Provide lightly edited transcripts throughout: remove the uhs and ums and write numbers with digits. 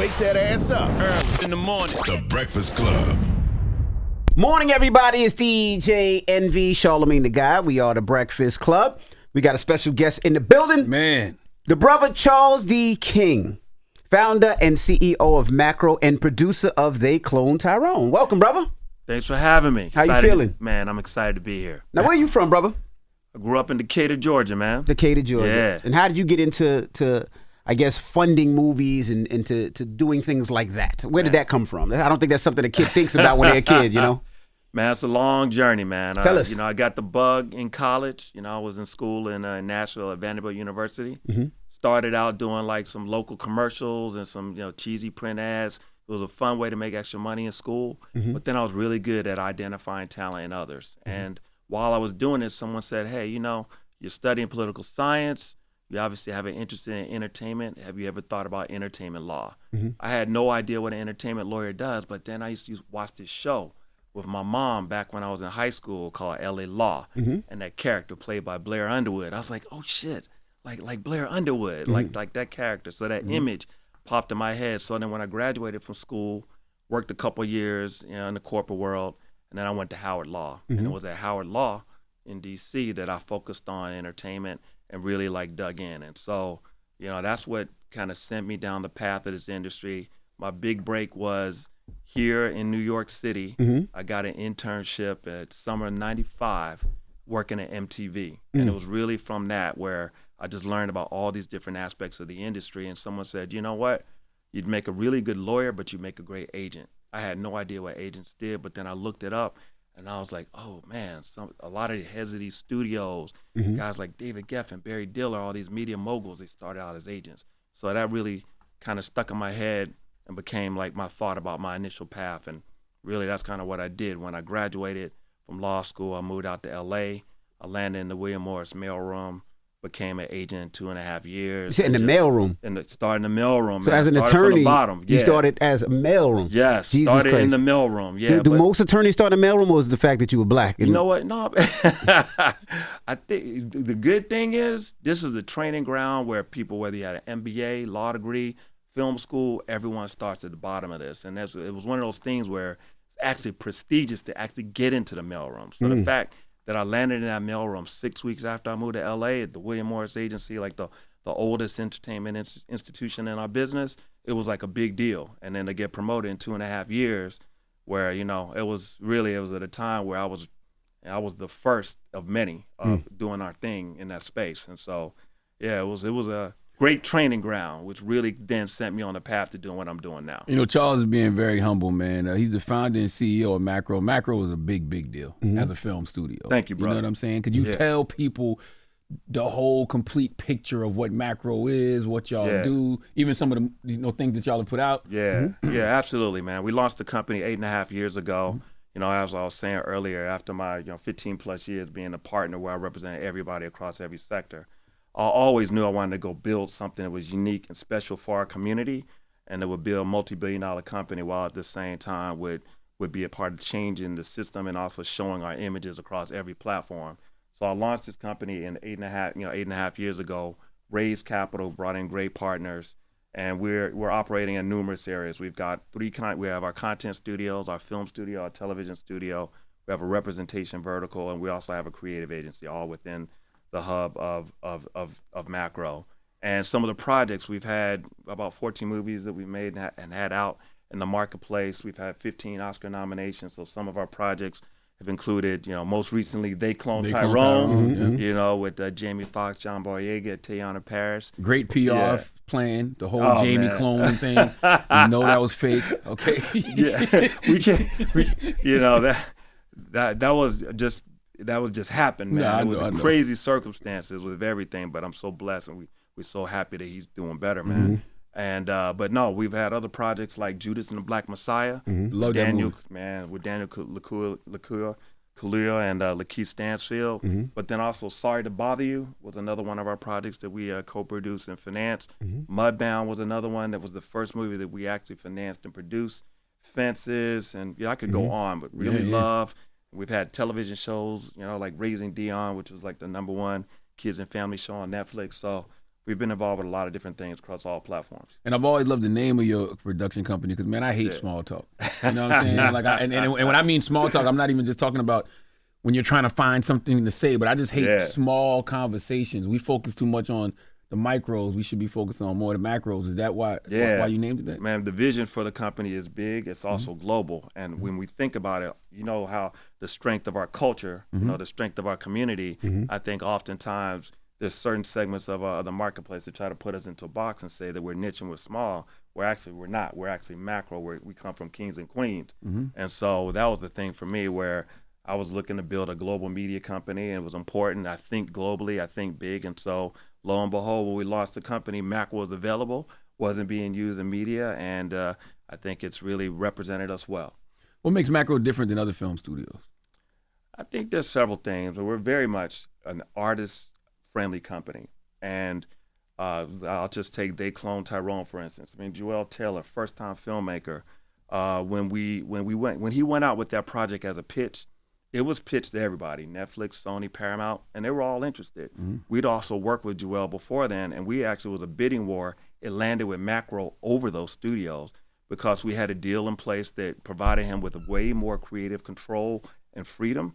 wake that ass up. Early in the morning. The Breakfast Club. Morning, everybody. It's DJ NV, Charlamagne the Guy. We are the Breakfast Club. We got a special guest in the building. Man. The brother Charles D. King, founder and CEO of Macro and producer of They Clone Tyrone. Welcome, brother. Thanks for having me. How you feeling? Man, I'm excited to be here. Now, where are you from, brother? I grew up in Decatur, Georgia, man. Decatur, Georgia. Yeah. And how did you get into I guess, funding movies and to doing things like that? Where did that come from? I don't think that's something a kid thinks about when they're a kid, you know? Man, it's a long journey, man. Tell us. I got the bug in college. I was in school in Nashville at Vanderbilt University. Mm-hmm. Started out doing like some local commercials and some cheesy print ads. It was a fun way to make extra money in school. Mm-hmm. But then I was really good at identifying talent in others. Mm-hmm. And while I was doing it, someone said, hey, you're studying political science. You obviously have an interest in entertainment. Have you ever thought about entertainment law? Mm-hmm. I had no idea what an entertainment lawyer does, but then I used to watch this show with my mom back when I was in high school called LA Law, Mm-hmm. and that character played by Blair Underwood. I was like, oh shit, like Blair Underwood, like that character. So that image popped in my head. So then when I graduated from school, worked a couple years in the corporate world, and then I went to Howard Law. And it was at Howard Law in DC that I focused on entertainment and really dug in. And so, that's what kind of sent me down the path of this industry. My big break was here in New York City. I got an internship at summer '95 working at MTV. And it was really from that where I just learned about all these different aspects of the industry. And someone said, you know what? You'd make a really good lawyer, but you make a great agent. I had no idea what agents did, but then I looked it up and I was like, oh man, a lot of the heads of these studios, guys like David Geffen, Barry Diller, all these media moguls, they started out as agents. So that really kind of stuck in my head and became like my thought about my initial path. And really that's kind of what I did. When I graduated from law school, I moved out to LA. I landed in the William Morris mailroom, became an agent in 2.5 years. You said in the mailroom? Started in the mailroom. So man. as an Started attorney, from the bottom. you started as a mailroom? Yes, Jesus started Christ. in the mailroom. Yeah. Do most attorneys start in the mailroom, or is it the fact that you were black? You know what? No. I think the good thing is this is a training ground where people, whether you had an MBA, law degree, film school, everyone starts at the bottom of this. And it was one of those things where it's actually prestigious to actually get into the mailroom. So the fact that I landed in that mailroom 6 weeks after I moved to LA at the William Morris Agency, like the oldest entertainment institution in our business, it was like a big deal. And then to get promoted in 2.5 years, where it was at a time where I was the first of many doing our thing in that space. And so, yeah, it was a great training ground, which really then sent me on the path to doing what I'm doing now. Charles is being very humble, man. He's the founder and CEO of Macro. Macro is a big, big deal as a film studio. Thank you, brother. You know what I'm saying? Could you tell people the whole complete picture of what Macro is, what y'all do, even some of the things that y'all have put out? Yeah, yeah, absolutely, man. We launched the company 8.5 years ago. As I was saying earlier, after my 15 plus years being a partner where I represented everybody across every sector, I always knew I wanted to go build something that was unique and special for our community, and that would build a multi-billion-dollar company while at the same time would be a part of changing the system and also showing our images across every platform. So I launched this company in 8.5 years ago, raised capital, brought in great partners, and we're operating in numerous areas. We've got we have our content studios, our film studio, our television studio. We have a representation vertical, and we also have a creative agency, all within the hub of Macro. And some of the projects, we've had about 14 movies that we made and had out in the marketplace. We've had 15 Oscar nominations. So some of our projects have included, most recently, They Clone Tyrone, with Jamie Foxx, John Boyega, Teyana Parris. Great PR plan, the whole Jamie clone thing. You know that was fake, okay? Yeah, that was just happened, man. It was crazy circumstances with everything, but I'm so blessed, and we're so happy that he's doing better, man. And but no, we've had other projects like Judas and the Black Messiah, Love Daniel, that movie. man, with Daniel Kaluuya and Lakeith Stansfield. But then also Sorry to Bother You was another one of our projects that we co-produced and financed. Mudbound was another one that was the first movie that we actually financed and produced. Fences, and I could go on, but Really Love. We've had television shows, like Raising Dion, which was like the #1 kids and family show on Netflix. So we've been involved with a lot of different things across all platforms. And I've always loved the name of your production company because, man, I hate small talk. You know what I'm saying? Like, and when I mean small talk, I'm not even just talking about when you're trying to find something to say, but I just hate small conversations. We focus too much on the micros. We should be focused on more of the macros. Is that why you named it that? Man, the vision for the company is big. It's also global. And when we think about it, you know how the strength of our culture, you know, the strength of our community, I think oftentimes there's certain segments of the marketplace that try to put us into a box and say that we're niche and we're small. We're not. We're actually macro. We come from kings and queens. And so that was the thing for me where I was looking to build a global media company, and it was important. I think globally, I think big. And so lo and behold, when we launched the company, Mack was available, wasn't being used in media, and I think it's really represented us well. What makes Macro different than other film studios? I think there's several things, but we're very much an artist-friendly company. And I'll just take They Clone Tyrone, for instance. I mean, Joel Taylor, first-time filmmaker, when he went out with that project as a pitch, it was pitched to everybody, Netflix, Sony, Paramount, and they were all interested. We'd also worked with Joel before then, and we actually was a bidding war. It landed with Macro over those studios because we had a deal in place that provided him with way more creative control and freedom.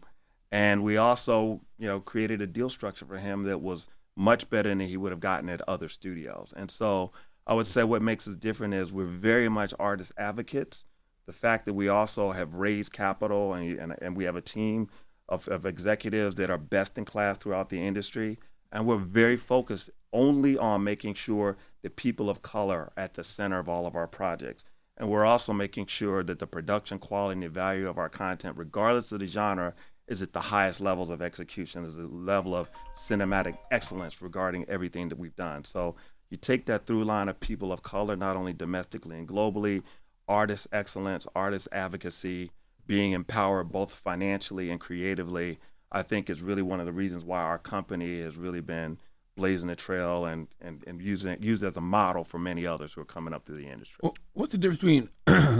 And we also, created a deal structure for him that was much better than he would have gotten at other studios. And so I would say what makes us different is we're very much artist advocates. The fact that we also have raised capital and we have a team of executives that are best in class throughout the industry. And we're very focused only on making sure that people of color are at the center of all of our projects. And we're also making sure that the production quality and the value of our content, regardless of the genre, is at the highest levels of execution, is a level of cinematic excellence regarding everything that we've done. So you take that through line of people of color, not only domestically and globally, artist excellence, artist advocacy, being empowered both financially and creatively, I think is really one of the reasons why our company has really been blazing a trail and used as a model for many others who are coming up through the industry. Well, what's the difference between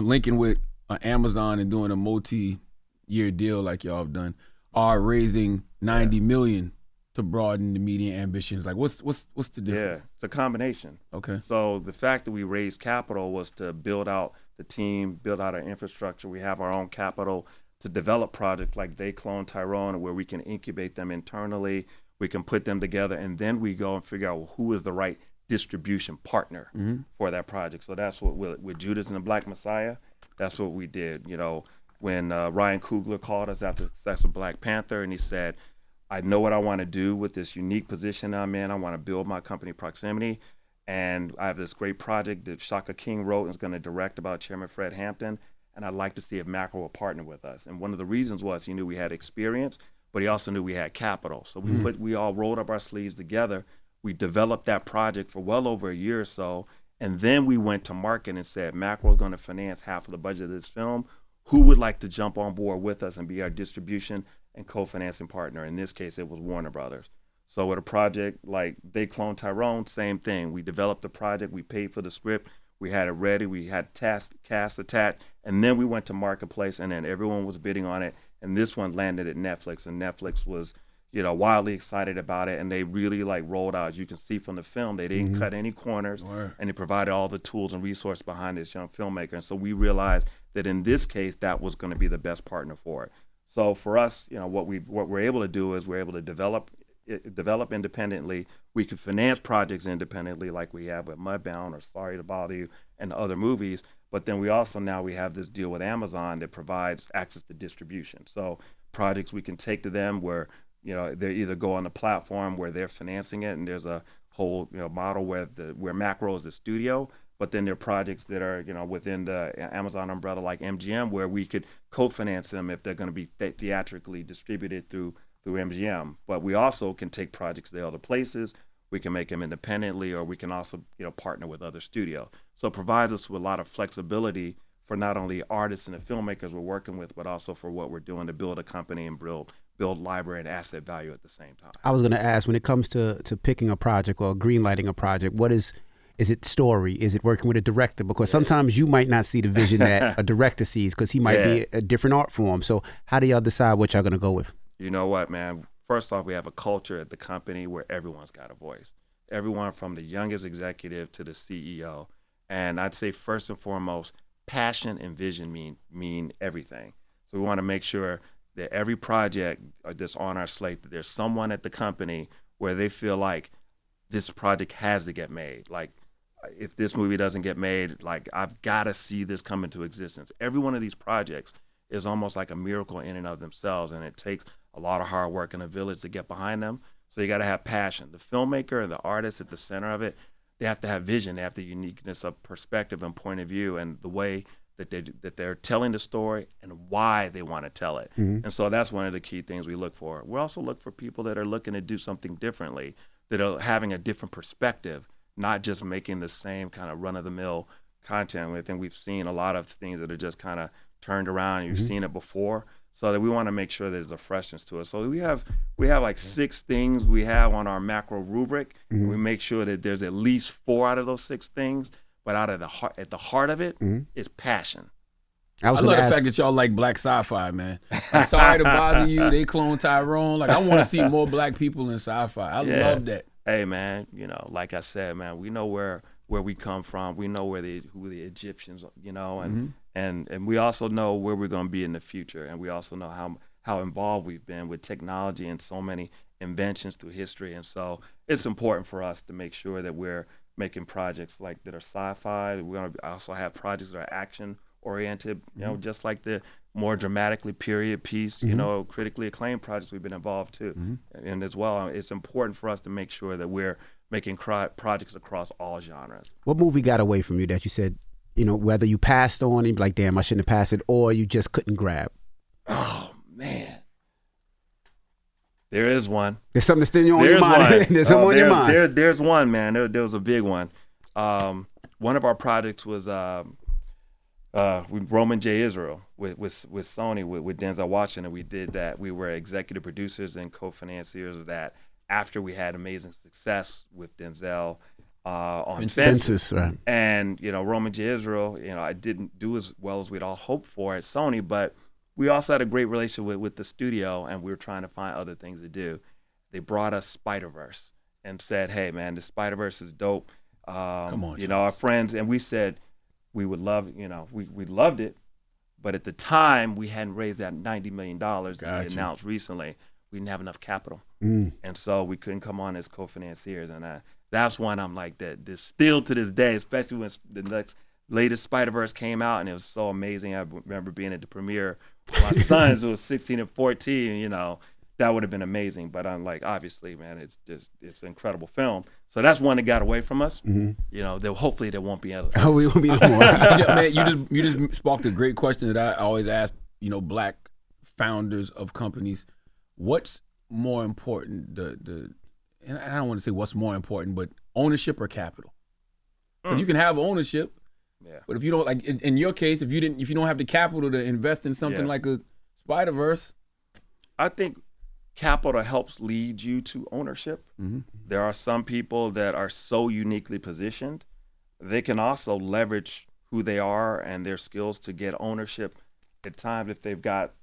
linking with Amazon and doing a multi-year deal like y'all have done, or raising $90 million to broaden the media ambitions? Like, what's the difference? Yeah, it's a combination. Okay. So the fact that we raised capital was to build out the team, build out our infrastructure. We have our own capital to develop projects like They Clone Tyrone, where we can incubate them internally. We can put them together, and then we go and figure out who is the right distribution partner for that project. So that's what with Judas and the Black Messiah, that's what we did. When Ryan Coogler called us after the success of Black Panther, and he said, I know what I want to do with this unique position I'm in. I want to build my company Proximity. And I have this great project that Shaka King wrote and is going to direct about Chairman Fred Hampton. And I'd like to see if Macro will partner with us. And one of the reasons was he knew we had experience, but he also knew we had capital. So we all rolled up our sleeves together. We developed that project for well over a year or so. And then we went to market and said, Macro is going to finance half of the budget of this film. Who would like to jump on board with us and be our distribution and co-financing partner? In this case, it was Warner Brothers. So with a project like They Clone Tyrone, same thing. We developed the project, we paid for the script, we had it ready, we had cast attached, and then we went to marketplace, and then everyone was bidding on it. And this one landed at Netflix, and Netflix was, wildly excited about it, and they really rolled out. As you can see from the film, they didn't cut any corners, and they provided all the tools and resources behind this young filmmaker. And so we realized that in this case, that was going to be the best partner for it. So for us, what we're able to do is we're able to develop independently. We can finance projects independently, like we have with Mudbound or Sorry to Bother You and other movies. But then we have this deal with Amazon that provides access to distribution. So projects we can take to them where they either go on the platform where they're financing it, and there's a whole model where Macro is the studio. But then there are projects that are within the Amazon umbrella like MGM where we could co-finance them if they're going to be theatrically distributed through MGM. But we also can take projects to other places. We can make them independently, or we can also partner with other studios. So it provides us with a lot of flexibility for not only artists and the filmmakers we're working with, but also for what we're doing to build a company and build library and asset value at the same time. I was going to ask, when it comes to picking a project or greenlighting a project, what is it story? Is it working with a director? Because sometimes you might not see the vision that a director sees because he might be a different art form. So how do y'all decide what y'all going to go with? You know what, man? First off, we have a culture at the company where everyone's got a voice. everyone from the youngest executive to the CEO. And I'd say first and foremost, passion and vision mean everything. So we want to make sure that every project that's on our slate, that there's someone at the company where they feel like this project has to get made. Like, if this movie doesn't get made, like, I've got to see this come into existence. Every one of these projects is almost like a miracle in and of themselves, and it takes a lot of hard work and a village to get behind them. So you got to have passion. The filmmaker and the artist at the center of it, they have to have vision. They have the uniqueness of perspective and point of view and the way that they're telling the story and why they want to tell it. And so that's one of the key things we look for. We also look for people that are looking to do something differently, that are having a different perspective, not just making the same kind of run-of-the-mill content. I think we've seen a lot of things that are just kind of turned around. You've seen it before, so that we want to make sure there's a freshness to it. So we have like 6 things we have on our macro rubric. We make sure that there's at least 4 out of those 6 things, but at the heart of it is passion. I love the fact that y'all like black sci-fi, man. I'm sorry to bother you. They clone Tyrone. Like, I want to see more black people in sci-fi. I love that. Hey, man, like I said, man, we know where we come from. We know who the Egyptians, and we also know where we're going to be in the future. And we also know how involved we've been with technology and so many inventions through history. And so it's important for us to make sure that we're making projects like that are sci-fi. We're going to also have projects that are action-oriented, just like the more dramatically period piece, critically acclaimed projects we've been involved too. And as well, it's important for us to make sure that we're making projects across all genres. What movie got away from you that you said, whether you passed on and be like, damn, I shouldn't have passed it, or you just couldn't grab? Oh, man. There is one. There's something that's still on your mind. There's something on your mind. There's one, man. There was a big one. One of our projects was Roman J. Israel with Sony, with Denzel Washington. We did that. We were executive producers and co-financiers of that after we had amazing success with Denzel on Fences. Right. And, Roman J. Israel, I didn't do as well as we'd all hoped for at Sony, but we also had a great relationship with the studio, and we were trying to find other things to do. They brought us Spider-Verse and said, hey, man, the Spider-Verse is dope. Come on, our friends, and we said we would love, we loved it, but at the time we hadn't raised that $90 million that we announced recently. We didn't have enough capital, and so we couldn't come on as co-financiers. And that's one I'm like that. Still to this day, especially when the latest Spider-Verse came out, and it was so amazing. I remember being at the premiere with my sons, who was 16 and 14. That would have been amazing. But I'm like, obviously, man, it's an incredible film. So that's one that got away from us. Hopefully there won't be other. Oh, we won't be no more. Man, you just sparked a great question that I always ask, black founders of companies. What's more important? And I don't want to say what's more important, but ownership or capital? Because you can have ownership, but if you don't, like in your case, if you don't have the capital to invest in something like a Spider-Verse, I think capital helps lead you to ownership. There are some people that are so uniquely positioned, they can also leverage who they are and their skills to get ownership at times if they've got,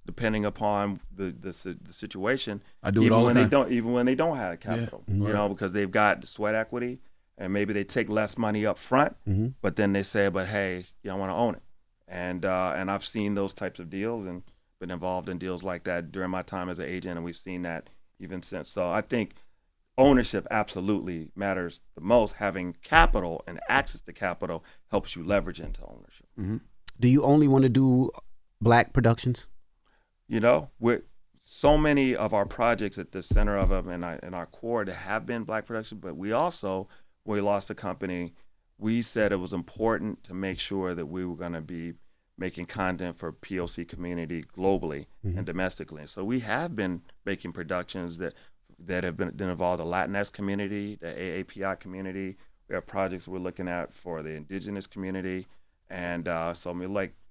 depending upon the situation. I do it all the time. Even when they don't have capital, because they've got the sweat equity, and maybe they take less money up front, but then they say, but hey, I want to own it. And I've seen those types of deals and been involved in deals like that during my time as an agent, and we've seen that even since. So I think ownership absolutely matters the most. Having capital and access to capital helps you leverage into ownership. Do you only want to do black productions? With so many of our projects at the center of them and our core to have been black production, but we also, when we lost the company, we said it was important to make sure that we were going to be making content for POC community globally and domestically. And so we have been making productions that have been involved the Latinx community, the AAPI community. We have projects we're looking at for the indigenous community. And so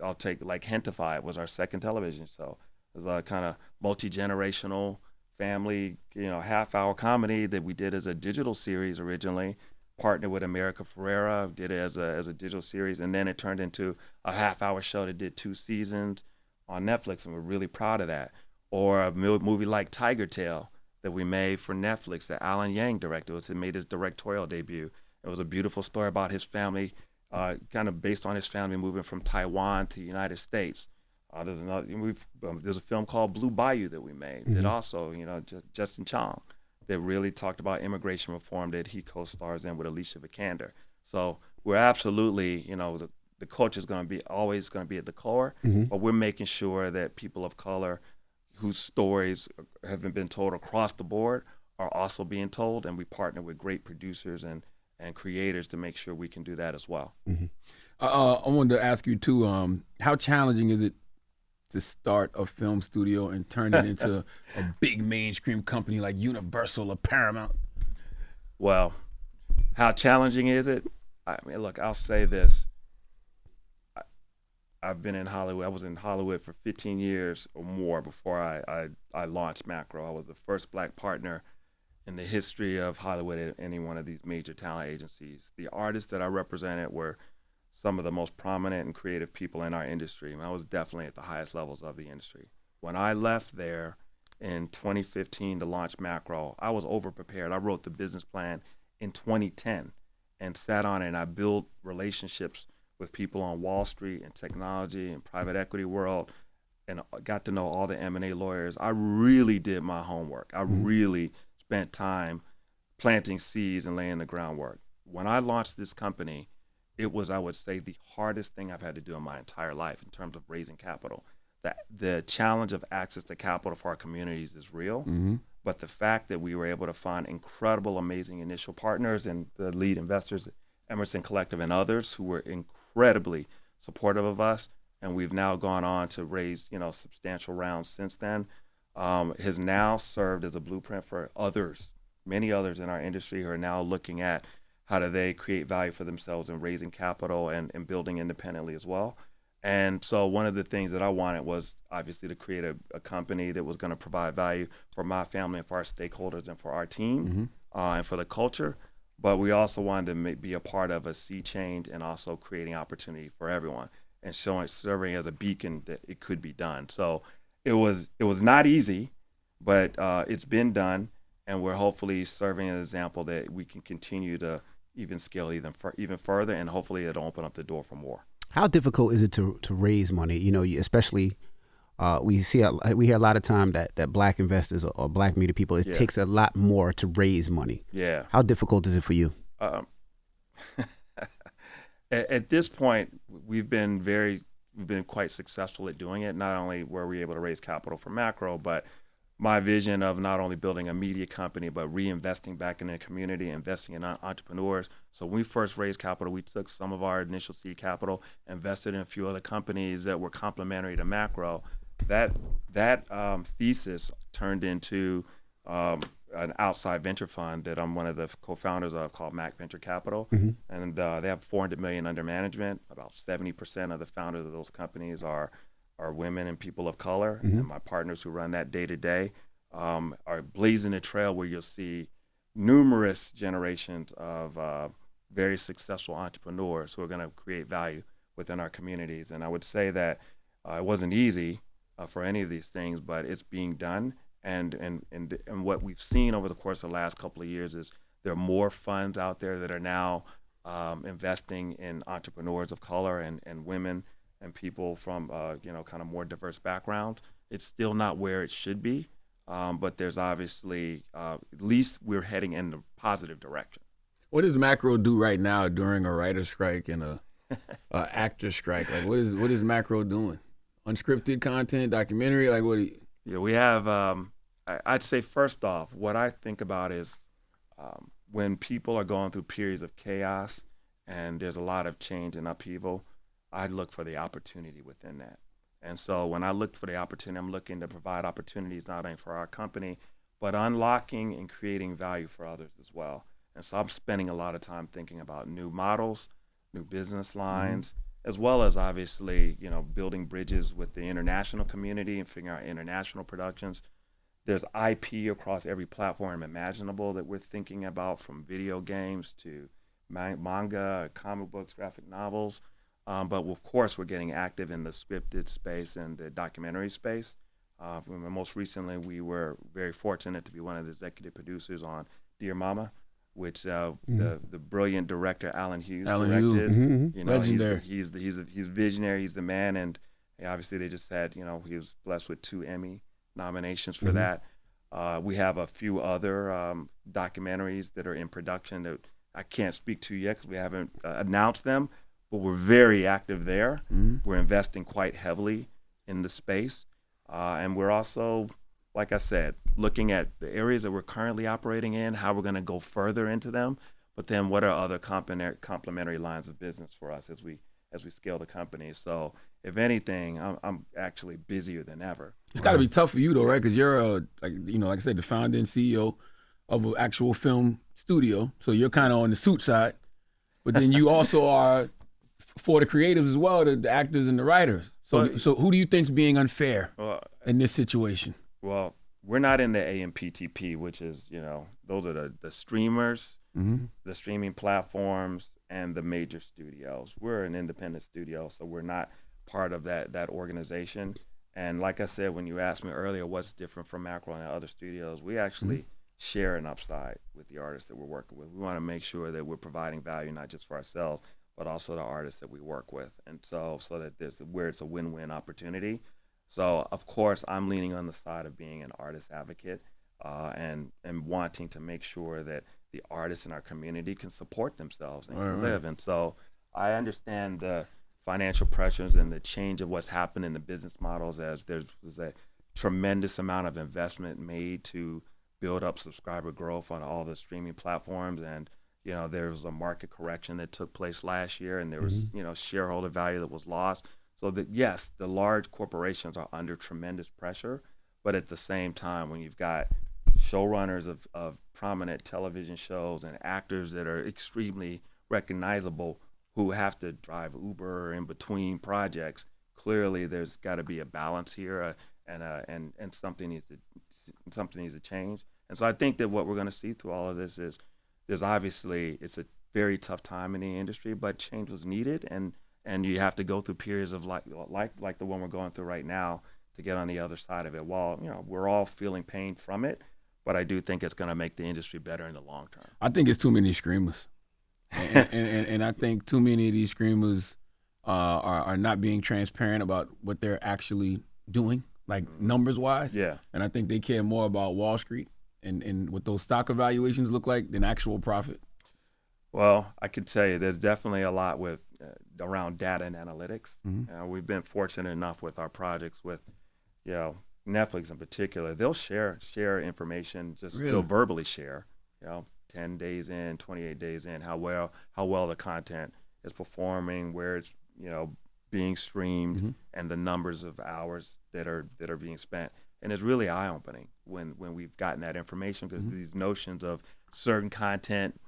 I'll take Hentify was our second television show. It was a kind of multi-generational family, half-hour comedy that we did as a digital series originally, partnered with America Ferrera, did it as a digital series, and then it turned into a half-hour show that did 2 seasons on Netflix, and we're really proud of that. Or a movie like Tiger Tail that we made for Netflix that Alan Yang directed. It made his directorial debut. It was a beautiful story about his family, kind of based on his family moving from Taiwan to the United States. There's a film called Blue Bayou that we made that also, Justin Chong, that really talked about immigration reform that he co-stars in with Alicia Vikander. So we're absolutely, the culture is always going to be at the core, but we're making sure that people of color whose stories haven't been told across the board are also being told, and we partner with great producers and creators to make sure we can do that as well. I wanted to ask you too, how challenging is it to start a film studio and turn it into a big mainstream company like Universal or Paramount? Well, how challenging is it? I mean, look, I'll say this. I've been in Hollywood. I was in Hollywood for 15 years or more before I launched Macro. I was the first Black partner in the history of Hollywood at any one of these major talent agencies. The artists that I represented were some of the most prominent and creative people in our industry. And I was definitely at the highest levels of the industry. When I left there in 2015 to launch Macro, I was over-prepared. I wrote the business plan in 2010 and sat on it, and I built relationships with people on Wall Street and technology and private equity world, and got to know all the M&A lawyers. I really did my homework. I really spent time planting seeds and laying the groundwork. When I launched this company, it was, I would say, the hardest thing I've had to do in my entire life in terms of raising capital. The challenge of access to capital for our communities is real, but the fact that we were able to find incredible, amazing initial partners and the lead investors, Emerson Collective and others, who were incredibly supportive of us, and we've now gone on to raise, substantial rounds since then, has now served as a blueprint for others, many others in our industry who are now looking at how do they create value for themselves in raising capital and building independently as well. And so one of the things that I wanted was obviously to create a company that was going to provide value for my family and for our stakeholders and for our team and for the culture. But we also wanted to be a part of a sea change and also creating opportunity for everyone and serving as a beacon that it could be done. So it was not easy, but it's been done, and we're hopefully serving an example that we can continue to even scale even further, and hopefully it'll open up the door for more. How difficult is it to raise money? Especially we hear a lot of time that Black investors or Black media people, it takes a lot more to raise money. Yeah. How difficult is it for you? At this point, we've been quite successful at doing it. Not only were we able to raise capital for Macro, but my vision of not only building a media company, but reinvesting back in the community, investing in entrepreneurs. So when we first raised capital, we took some of our initial seed capital, invested in a few other companies that were complementary to Macro. That thesis turned into an outside venture fund that I'm one of the co-founders of, called Mack Venture Capital. And they have $400 million under management. About 70% of the founders of those companies are women and people of color, and my partners who run that day to day are blazing a trail where you'll see numerous generations of very successful entrepreneurs who are going to create value within our communities. And I would say that it wasn't easy for any of these things, but it's being done. And what we've seen over the course of the last couple of years is there are more funds out there that are now investing in entrepreneurs of color and women and people from kind of more diverse backgrounds. It's still not where it should be, but there's obviously at least we're heading in the positive direction. What does Macro do right now during a writer's strike and a actor strike? Like, what is Macro doing? Unscripted content, documentary? Like, what do you? Yeah, we have. I'd say first off, what I think about is when people are going through periods of chaos and there's a lot of change and upheaval, I look for the opportunity within that. And so when I look for the opportunity, I'm looking to provide opportunities not only for our company, but unlocking and creating value for others as well. And so I'm spending a lot of time thinking about new models, new business lines, as well as obviously, building bridges with the international community and figuring out international productions. There's IP across every platform imaginable that we're thinking about, from video games to manga, comic books, graphic novels. But of course, we're getting active in the scripted space and the documentary space. Most recently, we were very fortunate to be one of the executive producers on Dear Mama, which the brilliant director Alan Hughes directed. Mm-hmm. You know, legendary. He's visionary. He's the man, and obviously they just had, he was blessed with 2 Emmy nominations for that. We have a few other documentaries that are in production that I can't speak to yet because we haven't announced them, but we're very active there. We're investing quite heavily in the space. And we're also, like I said, looking at the areas that we're currently operating in, how we're going to go further into them, but then what are other complementary lines of business for us as we scale the company. So if anything, I'm actually busier than ever. It's got to be tough for you though, right? Because you're like I said, the founder and CEO of an actual film studio. So you're kind of on the suit side, but then you also are for the creatives as well, the actors and the writers. So who do you think's being unfair in this situation? Well, we're not in the AMPTP, which is, those are the streamers, the streaming platforms, and the major studios. We're an independent studio, so we're not part of that organization. And like I said, when you asked me earlier what's different from Macro and other studios, we actually share an upside with the artists that we're working with. We want to make sure that we're providing value not just for ourselves, but also the artists that we work with. And so that where it's a win-win opportunity. So of course, I'm leaning on the side of being an artist advocate and wanting to make sure that the artists in our community can support themselves and can live. And so I understand the financial pressures and the change of what's happened in the business models as there's a tremendous amount of investment made to build up subscriber growth on all the streaming platforms. And, there was a market correction that took place last year, and there was, shareholder value that was lost. So that, yes, the large corporations are under tremendous pressure, but at the same time, when you've got showrunners of prominent television shows and actors that are extremely recognizable who have to drive Uber in between projects, clearly there's got to be a balance here, and something needs to change. And so I think that what we're going to see through all of this is there's obviously, it's a very tough time in the industry, but change was needed, and you have to go through periods of like the one we're going through right now to get on the other side of it. While we're all feeling pain from it, but I do think it's going to make the industry better in the long term. I think it's too many screamers, and I think too many of these screamers are not being transparent about what they're actually doing, like numbers wise. Yeah. And I think they care more about Wall Street and what those stock evaluations look like than actual profit. Well, I could tell you there's definitely a lot with around data and analytics. We've been fortunate enough with our projects with, Netflix in particular. They'll share information, they'll verbally share, 10 days in, 28 days in, how well the content is performing, where it's, being streamed, and the numbers of hours that are being spent. And it's really eye-opening when we've gotten that information, because these notions of certain content,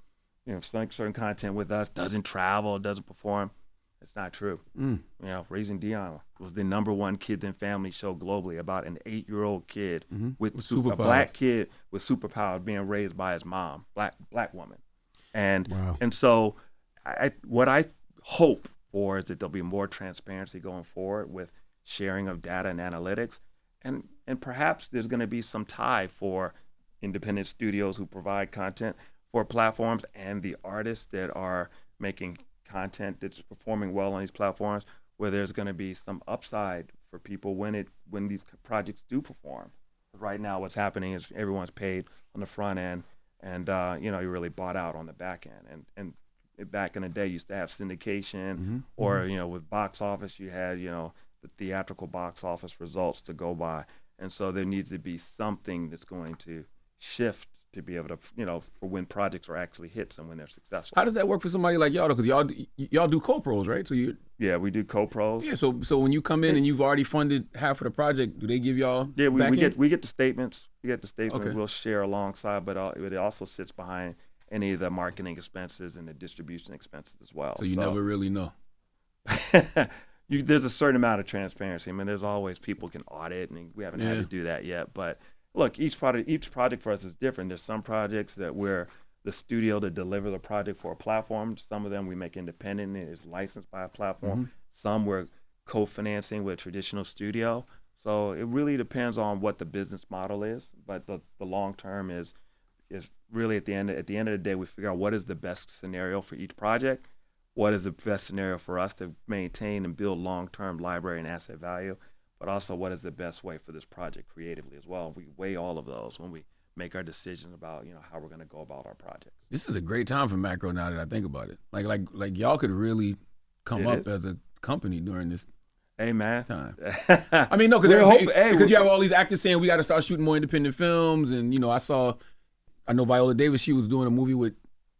certain content with us doesn't travel, doesn't perform. It's not true. Raising Dion was the #1 kids and family show globally about an 8-year-old kid with a black kid with superpowers being raised by his mom, black woman. And and so what I hope for is that there'll be more transparency going forward with sharing of data and analytics. And perhaps there's going to be some tie for independent studios who provide content for platforms and the artists that are making content that's performing well on these platforms, where there's going to be some upside for people when these projects do perform. Right now, what's happening is everyone's paid on the front end, and you're really bought out on the back end. And back in the day, you used to have syndication, or with box office, you had the theatrical box office results to go by. And so there needs to be something that's going to shift to be able to, for when projects are actually hits and when they're successful. How does that work for somebody like y'all? Because y'all do co-pros, right? So we do co-pros. Yeah. So when you come in and you've already funded half of the project, do they give y'all? Yeah, we get the statements. We get the statement. Okay. We'll share alongside, but it also sits behind any of the marketing expenses and the distribution expenses as well. So you never really know. There's a certain amount of transparency. I mean, there's always people can audit, and we haven't had to do that yet. But look, each project for us is different. There's some projects that we're the studio to deliver the project for a platform. Some of them we make independent and it's licensed by a platform. Some we're co-financing with a traditional studio. So it really depends on what the business model is, but the long term is really at the end of the day, we figure out what is the best scenario for each project, what is the best scenario for us to maintain and build long-term library and asset value, but also what is the best way for this project creatively as well. We weigh all of those when we make our decisions about how we're going to go about our projects. This is a great time for macro now that I think about it. Like y'all could really come up as a company during this. Hey man, time. I mean, no, because you have all these actors saying we got to start shooting more independent films, and I know Viola Davis, she was doing a movie with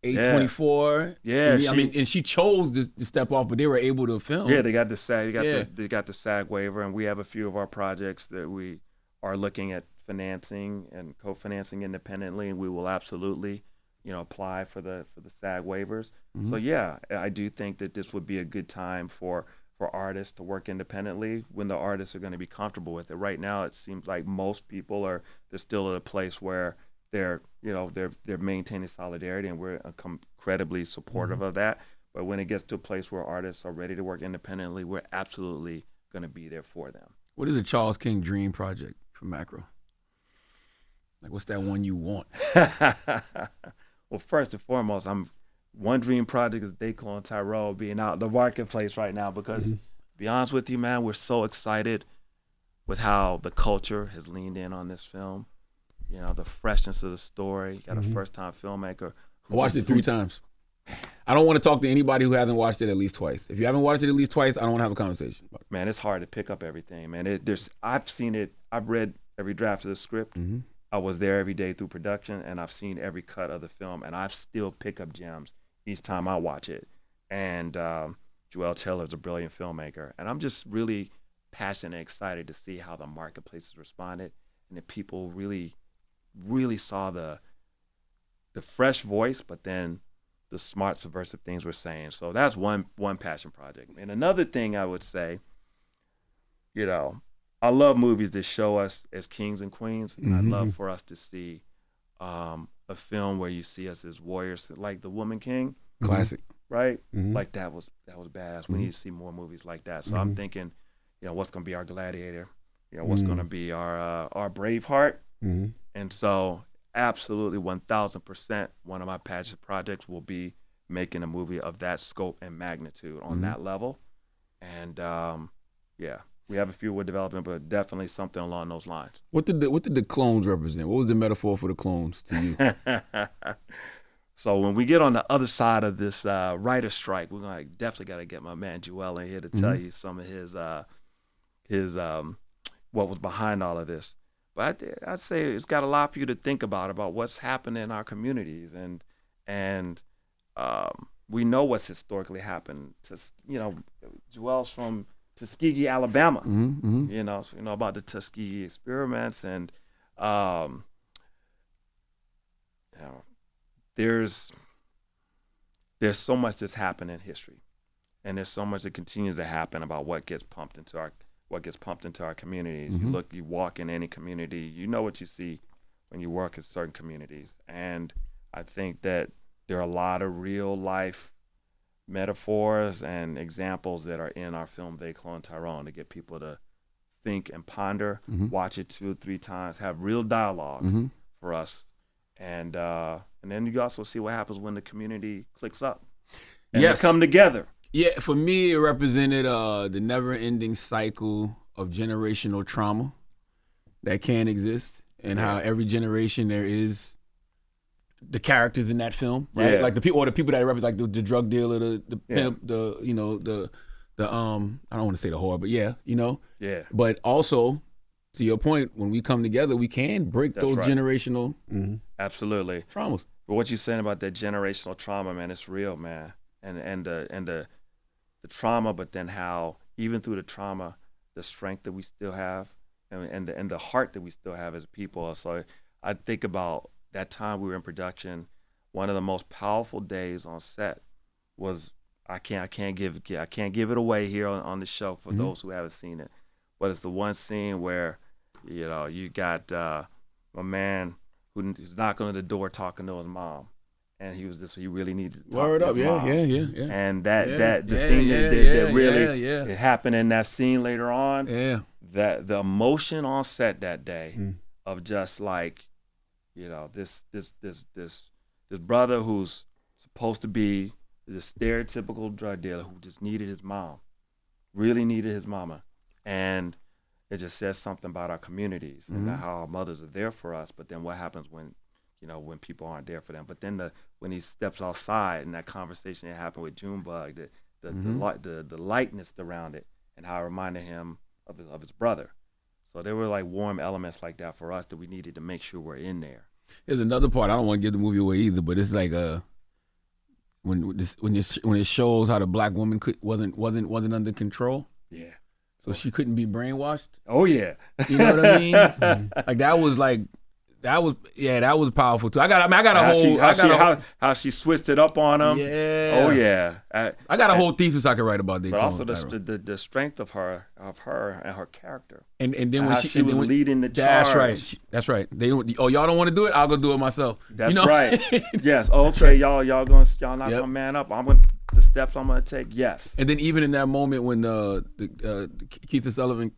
A24. Yeah, and she chose to step off, but they were able to film. Yeah, they got the SAG, they got the SAG waiver, and we have a few of our projects that we are looking at financing and co-financing independently, and we will absolutely, apply for the SAG waivers. Mm-hmm. So yeah, I do think that this would be a good time for artists to work independently when the artists are going to be comfortable with it. Right now, it seems like most people they're still at a place where they're maintaining solidarity, and we're incredibly supportive of that. But when it gets to a place where artists are ready to work independently, we're absolutely going to be there for them. What is a Charles King dream project for macro? Like, what's that one you want? Well, first and foremost, one dream project is Daquan Tyrell being out in the marketplace right now because, to be honest with you, man, we're so excited with how the culture has leaned in on this film. The freshness of the story. You got a first-time filmmaker. I watched it 3 times. I don't want to talk to anybody who hasn't watched it at least twice. If you haven't watched it at least twice, I don't want to have a conversation. Man, it's hard to pick up everything, man. I've seen it. I've read every draft of the script. Mm-hmm. I was there every day through production, and I've seen every cut of the film, and I still pick up gems each time I watch it. And Joel Taylor's a brilliant filmmaker, and I'm just really passionate and excited to see how the marketplace has responded, and that people really saw the fresh voice, but then the smart, subversive things we're saying. So that's one passion project. And another thing I would say, I love movies that show us as kings and queens, and I'd love for us to see a film where you see us as warriors, like The Woman King. Classic. Right? Like that was badass. We need to see more movies like that. So I'm thinking, what's going to be our Gladiator? What's going to be our Braveheart? And so absolutely 1,000% one of my passion projects will be making a movie of that scope and magnitude on that level. And we have a few we're developing, but definitely something along those lines. What did the clones represent? What was the metaphor for the clones to you? So when we get on the other side of this writer strike, we're gonna definitely got to get my man Joel in here to tell you some of his what was behind all of this. But I'd say it's got a lot for you to think about what's happening in our communities, and we know what's historically happened. Joel's from Tuskegee, Alabama. So you know about the Tuskegee experiments, and there's so much that's happened in history, and there's so much that continues to happen about what gets pumped into our communities. You walk in any community, you know what you see when you work in certain communities, and I think that there are a lot of real life metaphors and examples that are in our film Daquan Tyrell to get people to think and ponder, watch it 2 or 3 times, have real dialogue for us, and then you also see what happens when the community clicks up and they come together. Yeah, for me, it represented the never-ending cycle of generational trauma that can exist, and how every generation there is the characters in that film, right? Yeah. Like the people that represent, like the drug dealer, the pimp, the I don't want to say the whore, but yeah. But also, to your point, when we come together, we can break those generational absolutely traumas. But what you're saying about that generational trauma, man, it's real, man, and the trauma, but then how even through the trauma, the strength that we still have, and the heart that we still have as people. So I think about that time we were in production. One of the most powerful days on set was I can't give it away here on the show for those who haven't seen it, but it's the one scene where you got a man who's knocking on the door talking to his mom. And he really needed to talk to his mom. And that thing that really it happened in that scene later on. that the emotion on set that day of just like, you know, this brother who's supposed to be the stereotypical drug dealer who just needed his mom, really needed his mama, and it just says something about our communities and how our mothers are there for us. But then what happens when, you know, when people aren't there for them? But then when he steps outside and that conversation that happened with Junebug, the lightness around it and how it reminded him of his brother. So there were like warm elements like that for us that we needed to make sure we're in there. There's another part. I don't want to give the movie away either, but it's like when it shows how the black woman wasn't under control. Yeah. So she couldn't be brainwashed. Oh yeah. You know what I mean? Like that was powerful too. I got a how she switched it up on him. Yeah. Oh yeah. I got a whole thesis I could write about this. But also the strength of her and her character. And then when she was leading the charge. That's right. They y'all don't want to do it. I'll go do it myself. That's you know right. Yes. Okay. Y'all not gonna man up. The steps I'm gonna take. Yes. And then even in that moment when the Keith Sutherland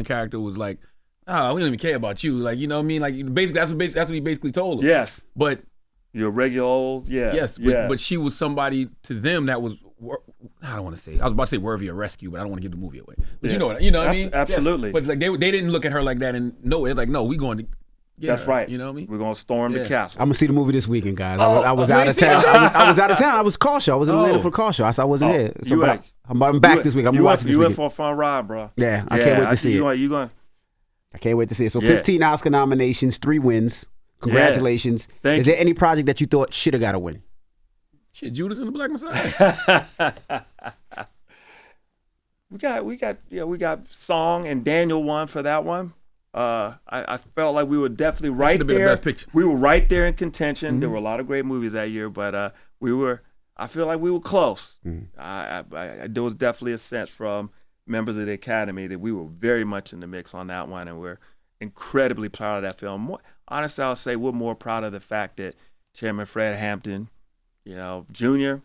character was like, "Oh, we don't even care about you." Like, you know what I mean? Like, basically, that's what he basically told her. Yes. But you're regular old. Yeah. Yes. But she was somebody to them that was. I don't want to say. I was about to say worthy of rescue, but I don't want to give the movie away. But you know what I mean? Absolutely. Yeah. But like they didn't look at her like that, and no, it's like, no, we going to. That's right. You know what I mean? We're gonna storm the castle. I'm gonna see the movie this weekend, guys. I was out of town. I was out of town. I was call show. I was in Atlanta for call show. I wasn't here. So I'm back this week. I'm watching this weekend. You went for a fun ride, bro. Yeah, I can't wait to see it. I can't wait to see it. So 15 Oscar nominations, 3 wins. Congratulations. Thank Is there any project that you thought should have got a win? Shit, Judas and the Black Messiah. we got Song and Daniel won for that one. I felt like we were definitely right there. Been the best picture. We were right there in contention. There were a lot of great movies that year, but I feel like we were close. There was definitely a sense from members of the Academy that we were very much in the mix on that one, and we're incredibly proud of that film. Honestly, I'll say we're more proud of the fact that Chairman Fred Hampton, you know, Jr.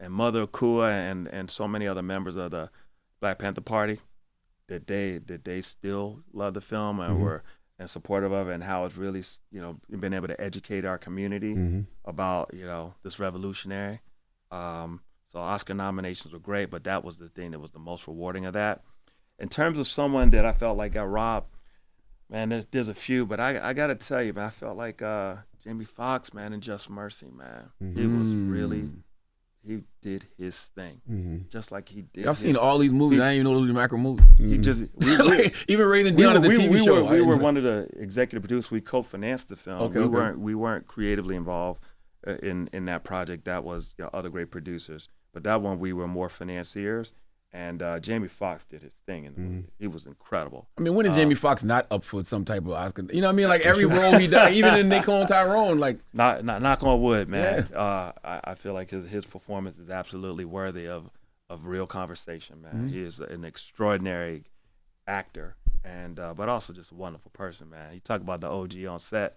and Mother Akua and so many other members of the Black Panther Party, that they still love the film and were supportive of it, and how it's really, you know, been able to educate our community about, you know, this revolutionary. So Oscar nominations were great, but that was the thing that was the most rewarding of that. In terms of someone that I felt like got robbed, man, there's a few, but I got to tell you, man, I felt like Jamie Foxx, man, in Just Mercy, man. He was really, he did his thing, just like he did. I've seen all these movies. I didn't even know those were macro movies. He just even Raising Dion at the TV show. We were one of the executive producers. We co-financed the film. We weren't creatively involved in that project. That was, you know, other great producers. But that one we were more financiers. And Jamie Foxx did his thing in the movie. He was incredible. I mean, when is Jamie Foxx not up for some type of Oscar? You know what I mean? Like every role he does, even in Nick on Tyrone, like not knock on wood, man. Yeah. I feel like his performance is absolutely worthy of real conversation, man. He is an extraordinary actor, and but also just a wonderful person, man. You talk about the OG on set,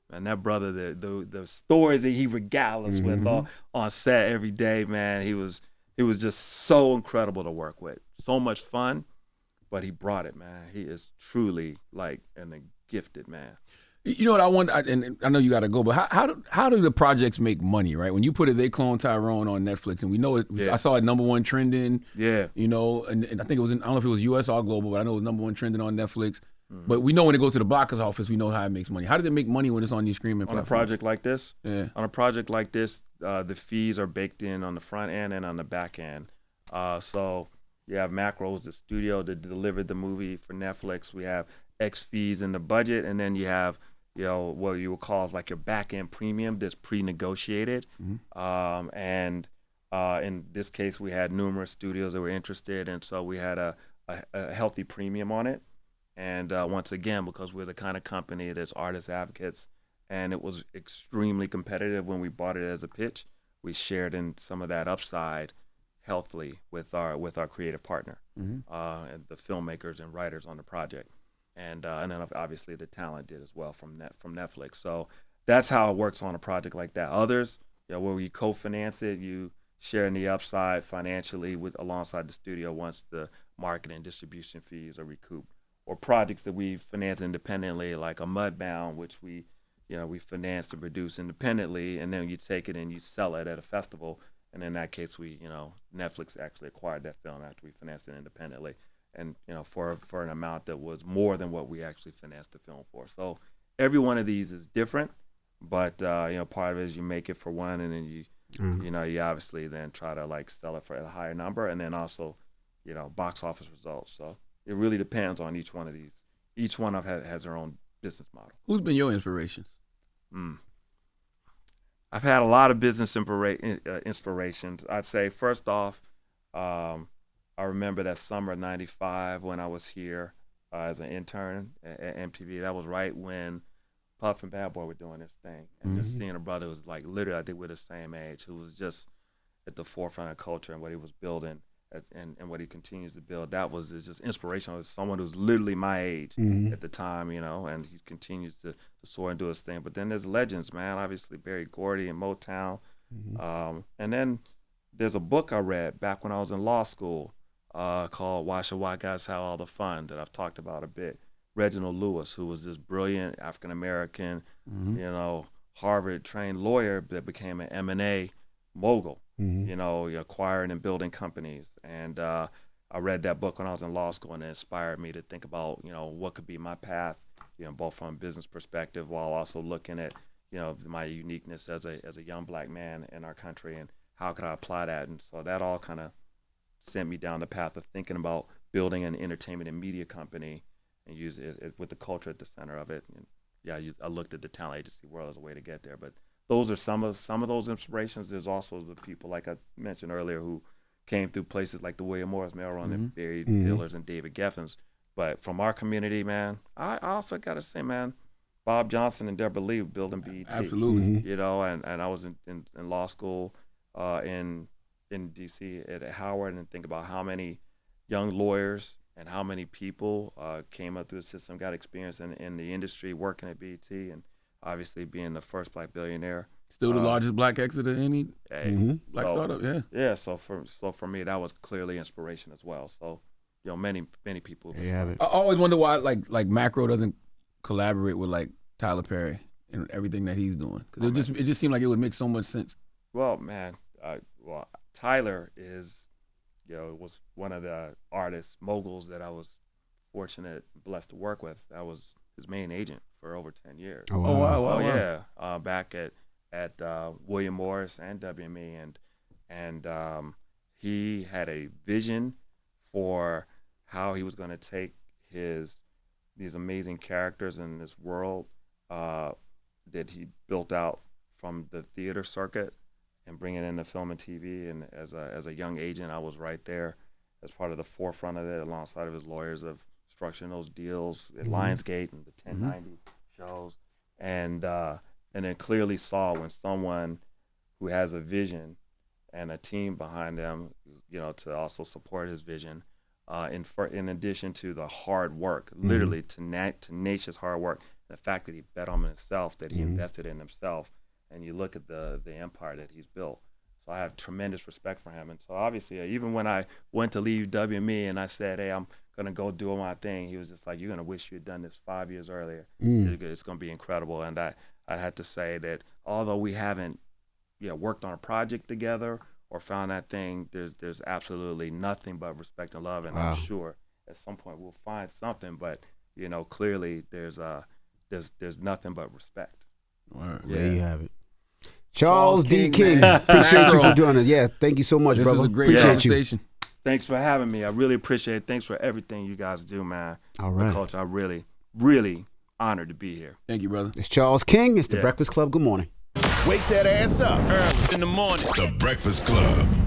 man. That brother, the stories that he regales us with on set every day, man. He was just so incredible to work with. So much fun, but he brought it, man. He is truly like a gifted man. You know what I wonder, and I know you got to go, but how do the projects make money, right? When you put it, They Clone Tyrone on Netflix, and we know it. I saw it #1 trending. Yeah. You know, and I think it was I don't know if it was US or global, but I know it was #1 trending on Netflix. But we know when it goes to the box office, we know how it makes money. How does it make money when it's on these streaming platforms? On a project like this? Yeah. On a project like this, the fees are baked in on the front end and on the back end. So you have Macros, the studio that delivered the movie for Netflix. We have X fees in the budget, and then you have, you know, what you would call like your back end premium that's pre-negotiated. And in this case, we had numerous studios that were interested, and so we had a healthy premium on it. And once again, because we're the kind of company that's artist advocates, and it was extremely competitive when we bought it as a pitch, we shared in some of that upside healthily with our creative partner, and the filmmakers and writers on the project, and then obviously the talent did as well from Netflix. So that's how it works on a project like that. Others, you know, where you co-finance it, you share in the upside financially alongside the studio once the marketing and distribution fees are recouped or projects that we finance independently, like a Mudbound, which we finance to produce independently, and then you take it and you sell it at a festival. And in that case, Netflix actually acquired that film after we financed it independently, and for an amount that was more than what we actually financed the film for. So every one of these is different, but part of it is you make it for one, and then you obviously then try to like sell it for a higher number, and then also box office results. So it really depends on each one of these. Each one has their own business model. Who's been your inspirations? I've had a lot of business inspirations. I'd say first off, I remember that summer of '95 when I was here as an intern at MTV. That was right when Puff and Bad Boy were doing this thing, and just seeing a brother who was like literally I think we're the same age, who was just at the forefront of culture and what he was building. And what he continues to build, that was just inspirational. As someone who's literally my age at the time, and he continues to soar and do his thing. But then there's legends, man. Obviously Berry Gordy and Motown. And then there's a book I read back when I was in law school called Why Should White Guys Have All the Fun, that I've talked about a bit. Reginald Lewis, who was this brilliant African-American, Harvard-trained lawyer that became an M&A mogul. Acquiring and building companies. And I read that book when I was in law school, and it inspired me to think about, what could be my path, both from a business perspective while also looking at, my uniqueness as a young black man in our country and how could I apply that. And so that all kind of sent me down the path of thinking about building an entertainment and media company and use it with the culture at the center of it. And I looked at the talent agency world as a way to get there, but those are some of those inspirations. There's also the people, like I mentioned earlier, who came through places like the William Morris Mail Run and Barry Dillers and David Geffens. But from our community, man, I also got to say, man, Bob Johnson and Deborah Lee building BET. Absolutely. And I was in law school in D.C. at Howard, and think about how many young lawyers and how many people came up through the system, got experience in the industry working at BET, and obviously being the first black billionaire. Still the largest black exit of any black startup, Yeah, so for me, that was clearly inspiration as well. So, many people. I always wonder why like Macro doesn't collaborate with like Tyler Perry and everything that he's doing. Because it just seemed like it would make so much sense. Well, man, Tyler is, was one of the artists, moguls that I was fortunate, blessed to work with. That was his main agent for over 10 years. Oh, wow. Yeah. Back at William Morris and WME, and he had a vision for how he was going to take these amazing characters in this world that he built out from the theater circuit and bring it into film and TV. And as a young agent, I was right there as part of the forefront of it, alongside of his lawyers, of structuring those deals at Lionsgate and the 1090 shows, and then clearly saw when someone who has a vision and a team behind them, to also support his vision, in addition to the hard work, literally tenacious hard work, the fact that he bet on himself, that he invested in himself, and you look at the empire that he's built. So I have tremendous respect for him. And so obviously, even when I went to leave WME and I said, hey, I'm going to go do my thing, he was just like, you're going to wish you had done this 5 years earlier. It's going to be incredible. And I had to say that although we haven't worked on a project together or found that thing, there's absolutely nothing but respect and love. And I'm sure at some point we'll find something, but clearly there's nothing but respect. Right. Yeah. There you have it. Charles D. King, appreciate you for doing it. Yeah, thank you so much, brother. This is a great conversation. Thanks for having me. I really appreciate it. Thanks for everything you guys do, man. All right. Culture, I'm really, really honored to be here. Thank you, brother. It's Charles King. It's The Breakfast Club. Good morning. Wake that ass up. Early in the morning. The Breakfast Club.